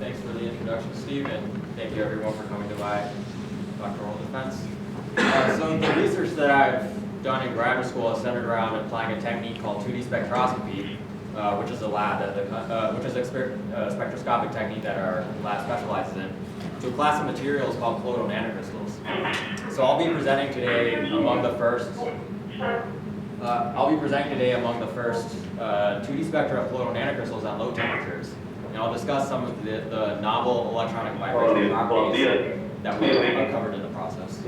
Thanks for the introduction, Steve, and thank you everyone for coming to my doctoral defense. So the research that I've done in graduate school is centered around applying a technique called 2D spectroscopy, which is a spectroscopic technique that our lab specializes in, to a class of materials called colloidal nanocrystals. So I'll be presenting today among the first 2D spectra of colloidal nanocrystals at low temperatures. And I'll discuss some of the novel electronic vibration properties that we uncovered in the process.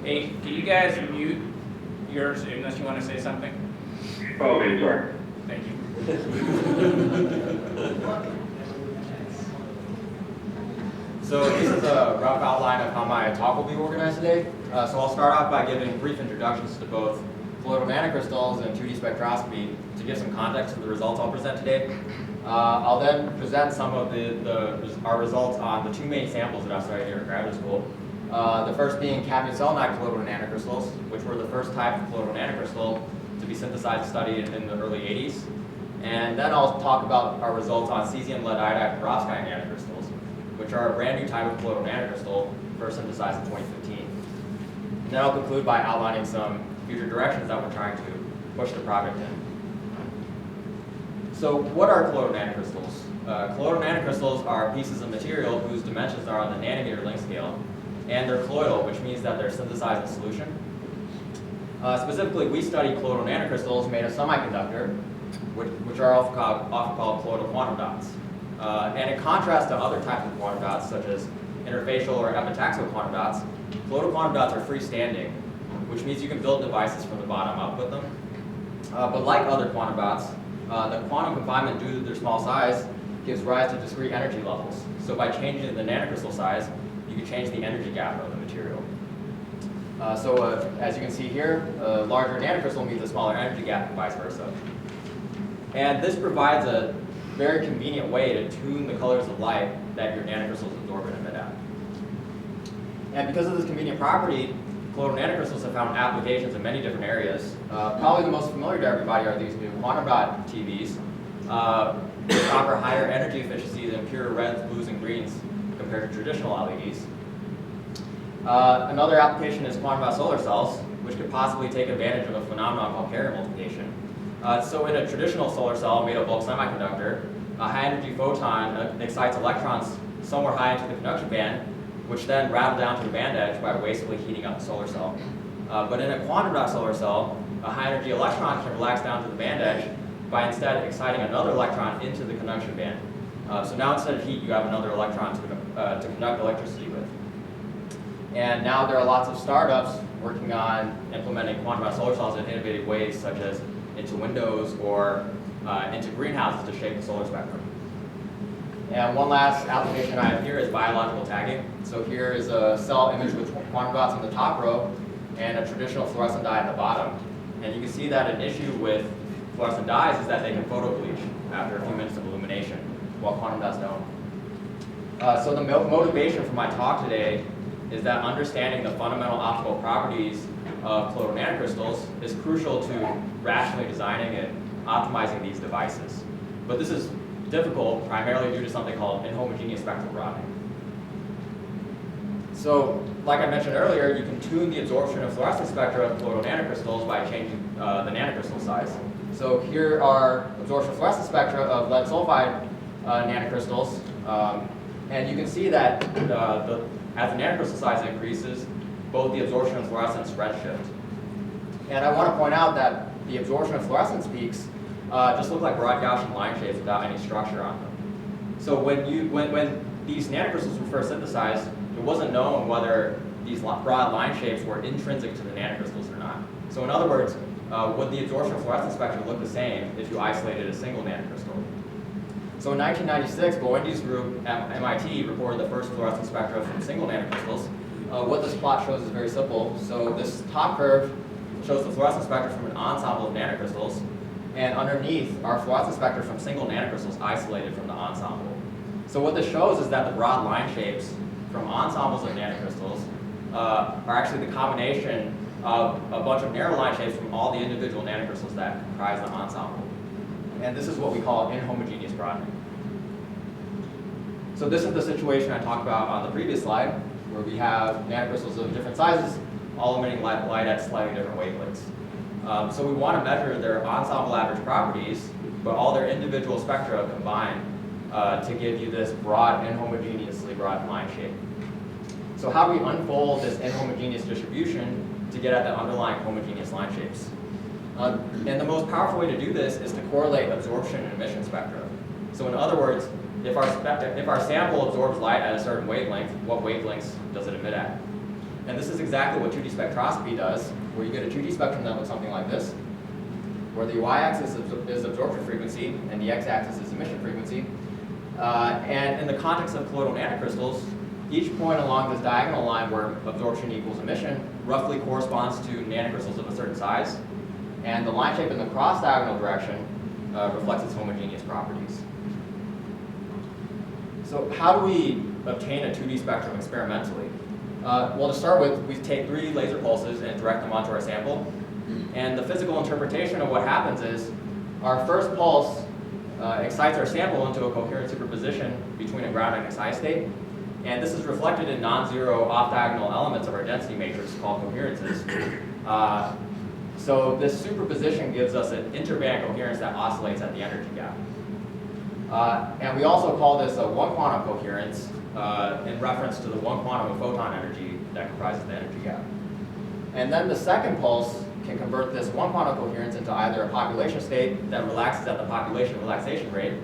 Hey, can you guys mute yours unless you want to say something? Okay, sorry. Thank you. So this is a rough outline of how my talk will be organized today. So I'll start off by giving brief introductions to both colloidal nanocrystals and 2D spectroscopy to give some context to the results I'll present today. I'll then present some of our results on the two main samples that I've studied here at graduate school. The first being cadmium selenide colloidal nanocrystals, which were the first type of colloidal nanocrystal to be synthesized and studied in the early 80s. And then I'll talk about our results on cesium lead iodide perovskite nanocrystals, which are a brand new type of colloidal nanocrystal first synthesized in 2015. And then I'll conclude by outlining some future directions that we're trying to push the project in. So what are colloidal nanocrystals? Colloidal nanocrystals are pieces of material whose dimensions are on the nanometer length scale, and they're colloidal, which means that they're synthesized in solution. Specifically, we study colloidal nanocrystals made of semiconductor, which are often called colloidal quantum dots. And in contrast to other types of quantum dots, such as interfacial or epitaxial quantum dots, colloidal quantum dots are freestanding, which means you can build devices from the bottom up with them. But like other quantum dots, the quantum confinement due to their small size gives rise to discrete energy levels. So by changing the nanocrystal size, you can change the energy gap of the material. As you can see here, a larger nanocrystal means a smaller energy gap and vice versa. And this provides a very convenient way to tune the colors of light that your nanocrystals absorb and emit at. And because of this convenient property, colloidal nanocrystals have found applications in many different areas. Probably the most familiar to everybody are these new quantum dot TVs, which offer higher energy efficiency than pure reds, blues, and greens compared to traditional LEDs. Another application is quantum dot solar cells, which could possibly take advantage of a phenomenon called carrier multiplication. So in a traditional solar cell made of bulk semiconductor, a high energy photon excites electrons somewhere high into the conduction band, which then rattle down to the band edge by wastefully heating up the solar cell. But in a quantum dot solar cell, a high energy electron can relax down to the band edge by instead exciting another electron into the conduction band. So now instead of heat, you have another electron to conduct electricity with. And now there are lots of startups working on implementing quantum dot solar cells in innovative ways, such as into windows or into greenhouses to shape the solar spectrum. And one last application I have here is biological tagging. So here is a cell image with quantum dots on the top row and a traditional fluorescent dye at the bottom. And you can see that an issue with fluorescent dyes is that they can photobleach after a few minutes of illumination, while quantum dots don't. So the motivation for my talk today is that understanding the fundamental optical properties of colloidal nanocrystals is crucial to rationally designing and optimizing these devices. But this is difficult primarily due to something called inhomogeneous spectral broadening. So, like I mentioned earlier, you can tune the absorption of fluorescent spectra of colloidal nanocrystals by changing the nanocrystal size. So here are absorption of fluorescent spectra of lead sulfide nanocrystals, and you can see that as the nanocrystal size increases, both the absorption of fluorescence redshift. And I want to point out that the absorption of fluorescence peaks just look like broad Gaussian line shapes without any structure on them. So when these nanocrystals were first synthesized, it wasn't known whether these broad line shapes were intrinsic to the nanocrystals or not. So in other words, would the absorption of fluorescence spectrum look the same if you isolated a single nanocrystal? So in 1996, Bowendi's group at MIT reported the first fluorescence spectra from single nanocrystals. What this plot shows is very simple. So this top curve shows the fluorescence spectra from an ensemble of nanocrystals, and underneath are fluorescence spectra from single nanocrystals isolated from the ensemble. So what this shows is that the broad line shapes from ensembles of nanocrystals are actually the combination of a bunch of narrow line shapes from all the individual nanocrystals that comprise the ensemble. And this is what we call inhomogeneous broadening. So this is the situation I talked about on the previous slide, where we have nanocrystals of different sizes, all emitting light at slightly different wavelengths. So we want to measure their ensemble average properties, but all their individual spectra combined to give you this broad, inhomogeneously broad line shape. So how do we unfold this inhomogeneous distribution to get at the underlying homogeneous line shapes? And the most powerful way to do this is to correlate absorption and emission spectra. So in other words, if our sample absorbs light at a certain wavelength, what wavelengths does it emit at? And this is exactly what 2D spectroscopy does, where you get a 2D spectrum that looks something like this, where the y-axis is absorption frequency and the x-axis is emission frequency. And in the context of colloidal nanocrystals, each point along this diagonal line where absorption equals emission roughly corresponds to nanocrystals of a certain size, and the line shape in the cross-diagonal direction reflects its homogeneous properties. So how do we obtain a 2D spectrum experimentally? Well, to start with, we take 3 laser pulses and direct them onto our sample. And the physical interpretation of what happens is our first pulse excites our sample into a coherent superposition between a ground and excited state. And this is reflected in non-zero off-diagonal elements of our density matrix called coherences. So this superposition gives us an interband coherence that oscillates at the energy gap. And we also call this a one quantum coherence in reference to the one quantum of photon energy that comprises the energy gap. And then the second pulse can convert this one quantum coherence into either a population state that relaxes at the population relaxation rate,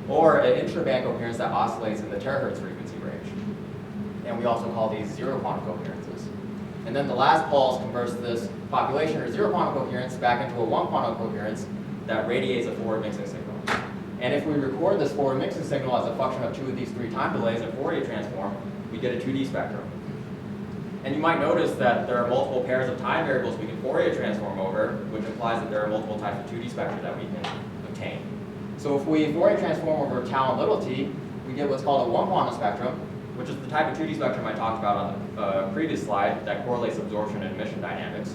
or an intraband coherence that oscillates in the terahertz frequency range. And we also call these zero quantum coherences. And then the last pulse converts this population or zero quantum coherence back into a one quantum coherence that radiates a forward mixing signal. And if we record this forward mixing signal as a function of 2 of these 3 time delays in Fourier transform, we get a 2D spectrum. And you might notice that there are multiple pairs of time variables we can Fourier transform over, which implies that there are multiple types of 2D spectra that we can obtain. So if we Fourier transform over tau and little t, we get what's called a one quantum spectrum, which is the type of 2D spectrum I talked about on the previous slide that correlates absorption and emission dynamics.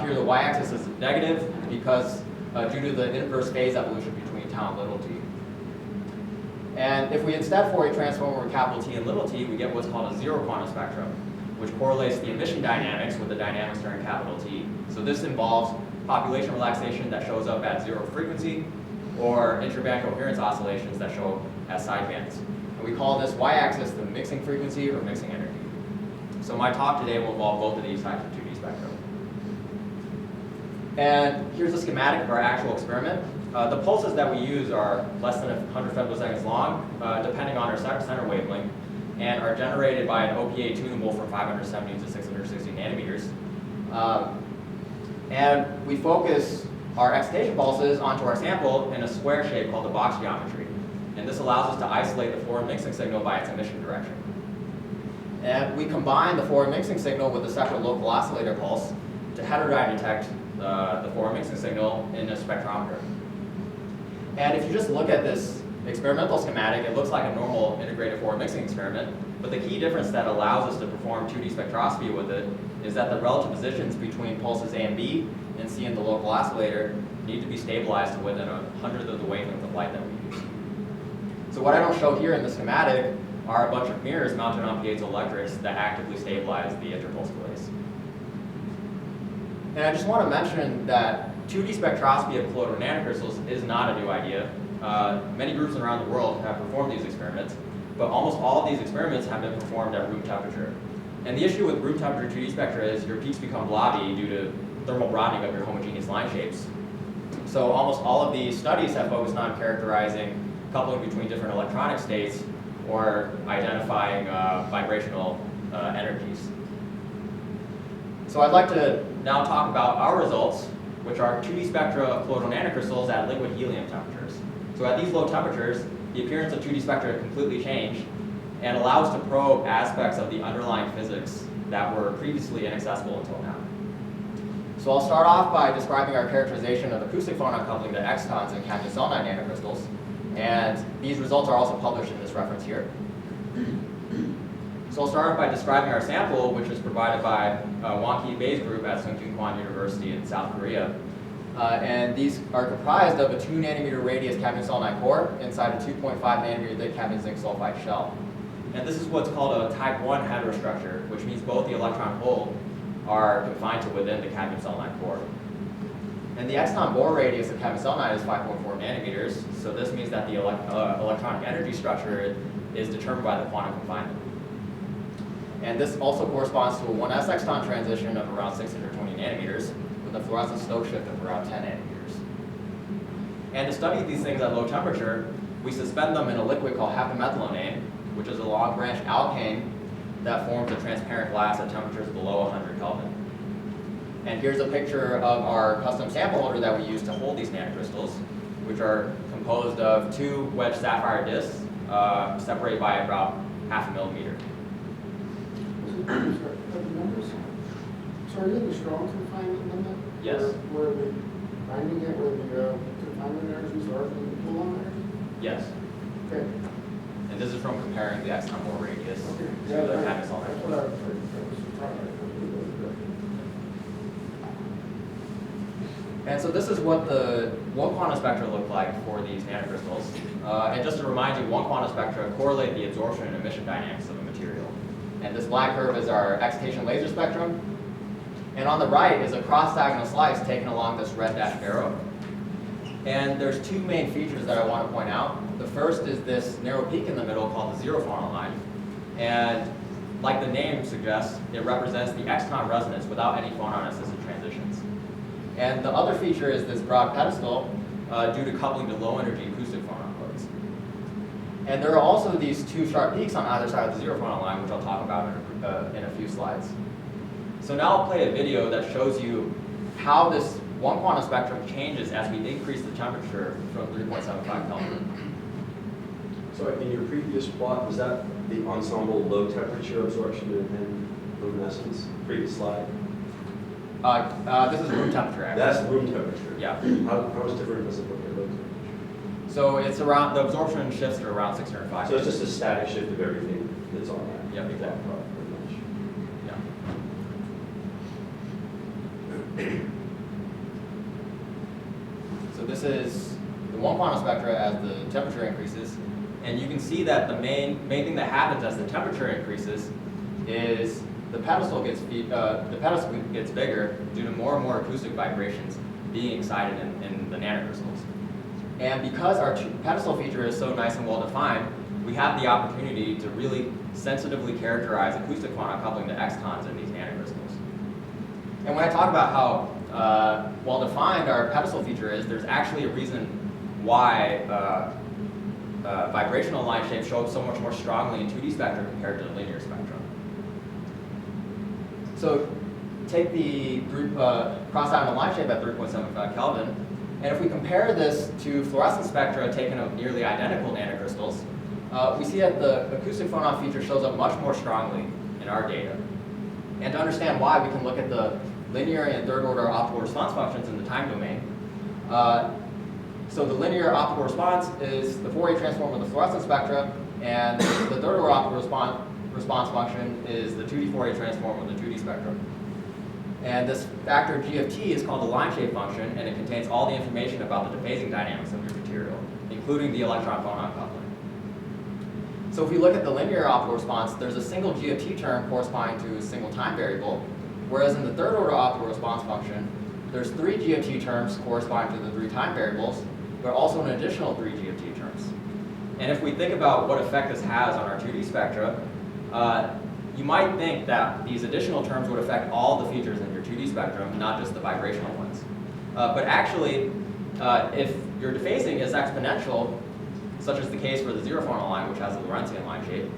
Here the y-axis is negative because due to the inverse phase evolution between tau and little t. And if we instead Fourier transform over capital T and little t, we get what's called a zero quantum spectrum, which correlates the emission dynamics with the dynamics during capital T. So this involves population relaxation that shows up at zero frequency, or intraband coherence oscillations that show up as sidebands. And we call this y-axis the mixing frequency or mixing energy. So my talk today will involve both of these types of 2D spectrum. And here's a schematic of our actual experiment. The pulses that we use are less than 100 femtoseconds long, depending on our center wavelength, and are generated by an OPA tunable from 570 to 660 nanometers. And we focus our excitation pulses onto our sample in a square shape called the box geometry. And this allows us to isolate the forward mixing signal by its emission direction. And we combine the forward mixing signal with a separate local oscillator pulse to heterodyne detect the forward mixing signal in a spectrometer. And if you just look at this experimental schematic, it looks like a normal integrated forward mixing experiment, but the key difference that allows us to perform 2D spectroscopy with it is that the relative positions between pulses A and B and C in the local oscillator need to be stabilized to within 1/100th of the wavelength of light that we use. So what I don't show here in the schematic are a bunch of mirrors mounted on piezoelectrics that actively stabilize the interpulse delays. And I just want to mention that 2D spectroscopy of colloidal nanocrystals is not a new idea. Many groups around the world have performed these experiments, but almost all of these experiments have been performed at room temperature. And the issue with room temperature 2D spectra is your peaks become blobby due to thermal broadening of your homogeneous line shapes. So almost all of these studies have focused on characterizing coupling between different electronic states or identifying vibrational energies. So I'd like to now talk about our results, which are 2D spectra of colloidal nanocrystals at liquid helium temperatures. So at these low temperatures, the appearance of 2D spectra completely changed and allows us to probe aspects of the underlying physics that were previously inaccessible until now. So I'll start off by describing our characterization of acoustic phonon coupling to extons in cadmium selenide nanocrystals. And these results are also published in this reference here. So I'll start off by describing our sample, which was provided by Wonki Bei's group at Sungkyunkwan University in South Korea. And these are comprised of a 2 nanometer radius cadmium selenide core inside a 2.5 nanometer thick cadmium zinc sulfide shell. And this is what's called a type 1 heterostructure, which means both the electron hole are confined to within the cadmium selenide core. And the exciton Bohr radius of cadmium selenide is 5.4 nanometers, so this means that the electronic energy structure is determined by the quantum confinement. And this also corresponds to a 1s exciton transition of around 620 nanometers with a fluorescence Stokes shift of around 10 nanometers. And to study these things at low temperature, we suspend them in a liquid called hapamethylonane, which is a long-branched alkane that forms a transparent glass at temperatures below 100 Kelvin. And here's a picture of our custom sample holder that we use to hold these nanocrystals, which are composed of 2 wedge sapphire discs separated by about half a millimeter. So are you in the strong confinement limit? Yes. Where the binding it, where the confinement energy is larger than the pull-on energy? Yes. Okay. And this is from comparing the exciton Bohr radius Okay. to Yeah, the that's cadmium what I selenide. was surprised. And so this is what the 1 quantum spectra look like for these nanocrystals. And just to remind you, 1 quantum spectra correlate the absorption and emission dynamics of a material. And this black curve is our excitation laser spectrum. And on the right is a cross-diagonal slice taken along this red dashed arrow. And there's 2 main features that I want to point out. The first is this narrow peak in the middle called the zero phonon line. And like the name suggests, it represents the exciton resonance without any phonon-assisted transitions. And the other feature is this broad pedestal due to coupling to low-energy acoustic phonon modes. And there are also these 2 sharp peaks on either side of the zero phonon line, which I'll talk about in a few slides. So now I'll play a video that shows you how this 1 quantum spectrum changes as we increase the temperature from 3.75 Kelvin. So in your previous plot, was that the ensemble low temperature absorption and luminescence, previous slide? This is room temperature, actually. That's room temperature. Yeah. How much different does it look at low temperature? So it's around, the absorption shifts to around 605. So it's just a static shift of everything that's on that. Yep, exactly. Pretty much. Yeah. So this is the 1 quantum spectra as the temperature increases. And you can see that the main thing that happens as the temperature increases is the pedestal gets bigger due to more and more acoustic vibrations being excited in the nanocrystals. And because our pedestal feature is so nice and well defined, we have the opportunity to really sensitively characterize acoustic phonon coupling to excitons in these nanocrystals. And when I talk about how well defined our pedestal feature is, there's actually a reason why vibrational line shapes show up so much more strongly in 2D spectrum compared to the linear spectrum. So take the cross-diagonal line shape at 3.75 Kelvin, and if we compare this to fluorescence spectra taken of nearly identical nanocrystals, we see that the acoustic phonon feature shows up much more strongly in our data. And to understand why, we can look at the linear and third-order optical response functions in the time domain. So the linear optical response is the Fourier transform of the fluorescence spectra, and the third-order optical response function is the 2D Fourier transform of the 2D spectrum. And this factor g of t is called the line shape function, and it contains all the information about the dephasing dynamics of your material, including the electron-phonon coupling. So if we look at the linear optical response, there's a single g of t term corresponding to a single time variable, whereas in the third-order optical response function, there's 3 g of t terms corresponding to the 3 time variables, but also an additional 3 g of t terms. And if we think about what effect this has on our 2D spectra, you might think that these additional terms would affect all the features in your 2D spectrum, not just the vibrational ones. But actually, if your dephasing is exponential, such as the case for the zero phonon line, which has a Lorentzian line shape,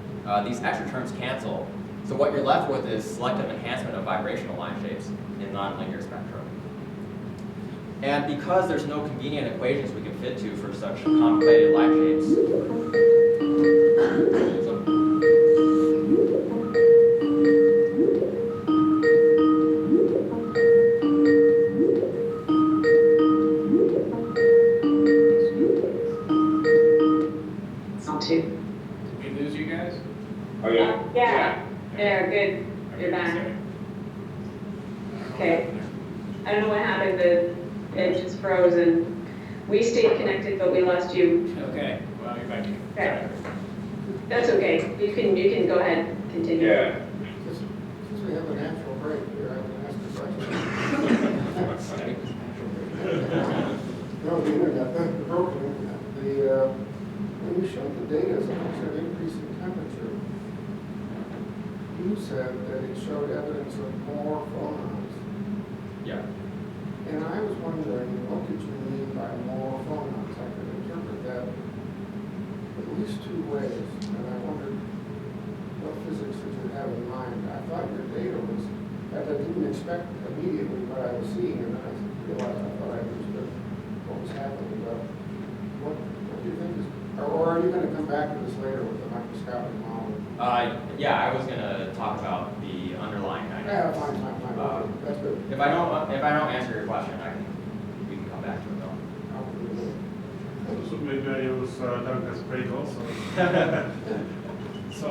these extra terms cancel. So what you're left with is selective enhancement of vibrational line shapes in nonlinear spectrum. And because there's no convenient equations we can fit to for such complicated line shapes, Did we lose you guys? Oh, yeah. Yeah, there, good, you're back. Okay. I don't know what happened, It just froze and we stayed connected, but we lost you. Okay, well, you're back. Okay. That's okay. You can go ahead, continue. Yeah. Since we have a natural break here, I can ask a question. No, the internet, the broken internet. When you showed the data as a function of increase in temperature, you said that it showed evidence of more phonons. Yeah. And I was wondering, what did you mean by more phonons? I could interpret that at least two ways, and I wondered what physics did you have in mind? I thought your data was, that I didn't expect immediately what I was seeing, and then I realized I thought I understood what was happening, but what do you think is, or are you gonna come back to this later with the microscopic model? Yeah, I was gonna talk about the underlying Yeah, dynamics. fine, that's good. If I don't answer your question, we can come back to it though. I'll do it. So maybe I use Douglas break also. So